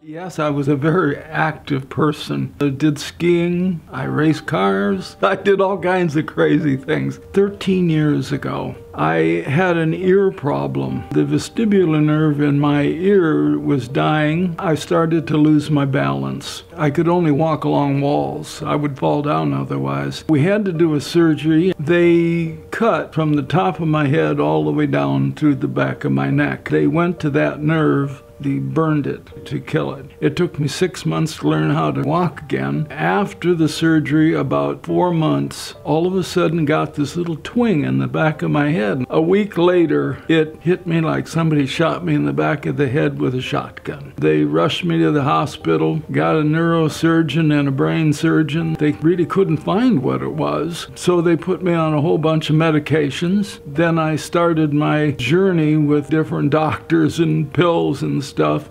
Yes, I was a very active person. I did skiing, I raced cars, I did all kinds of crazy things. 13 years ago, I had an ear problem. The vestibular nerve in my ear was dying. I started to lose my balance. I could only walk along walls. I would fall down otherwise. We had to do a surgery. They cut from the top of my head all the way down through the back of my neck. They went to that nerve. They burned it to kill it. It took me 6 months to learn how to walk again. After the surgery, about 4 months, all of a sudden got this little twinge in the back of my head. A week later, it hit me like somebody shot me in the back of the head with a shotgun. They rushed me to the hospital, got a neurosurgeon and a brain surgeon. They really couldn't find what it was, so they put me on a whole bunch of medications. Then I started my journey with different doctors and pills and stuff.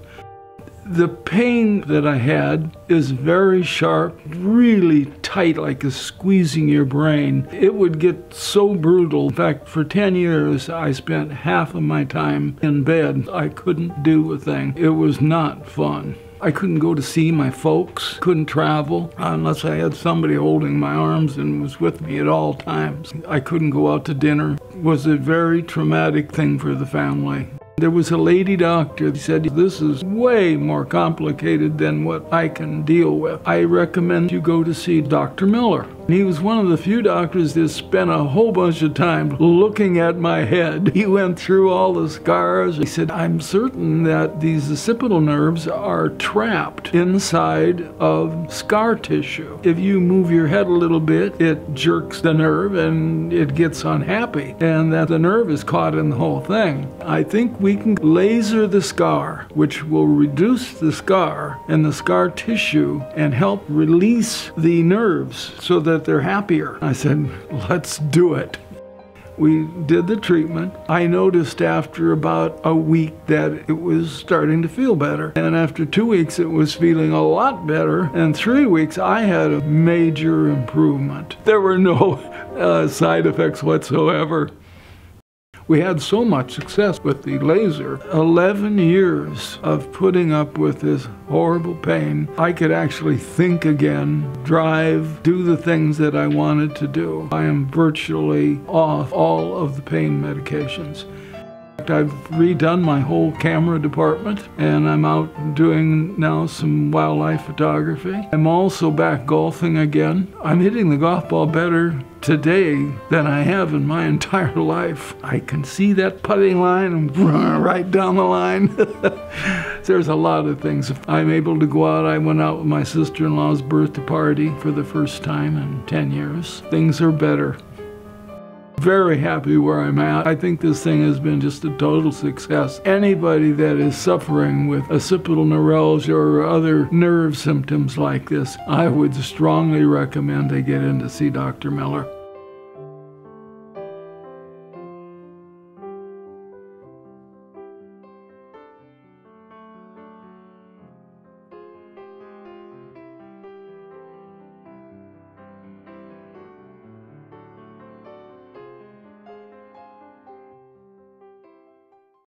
The pain that I had is very sharp, really tight, like it's squeezing your brain. It would get so brutal. In fact, for 10 years, I spent half of my time in bed. I couldn't do a thing. It was not fun. I couldn't go to see my folks, couldn't travel unless I had somebody holding my arms and was with me at all times. I couldn't go out to dinner. It was a very traumatic thing for the family. There was a lady doctor who said, "This is way more complicated than what I can deal with. I recommend you go to see Dr. Miller." He was one of the few doctors that spent a whole bunch of time looking at my head. He went through all the scars. He said, "I'm certain that these occipital nerves are trapped inside of scar tissue. If you move your head a little bit, it jerks the nerve and it gets unhappy, and that the nerve is caught in the whole thing. I think we can laser the scar, which will reduce the scar and the scar tissue and help release the nerves so that they're happier." I said, "Let's do it." We did the treatment. I noticed after about a week that it was starting to feel better. And after 2 weeks, it was feeling a lot better. And 3 weeks, I had a major improvement. There were no side effects whatsoever. We had so much success with the laser. 11 years of putting up with this horrible pain. I could actually think again, drive, do the things that I wanted to do. I am virtually off all of the pain medications. I've redone my whole camera department, and I'm out doing now some wildlife photography. I'm also back golfing again. I'm hitting the golf ball better today than I have in my entire life. I can see that putting line and right down the line. There's a lot of things. I'm able to go out. I went out with my sister-in-law's birthday party for the first time in 10 years. Things are better. Very happy where I'm at. I think this thing has been just a total success. Anybody that is suffering with occipital neuralgia or other nerve symptoms like this, I would strongly recommend they get in to see Dr. Miller.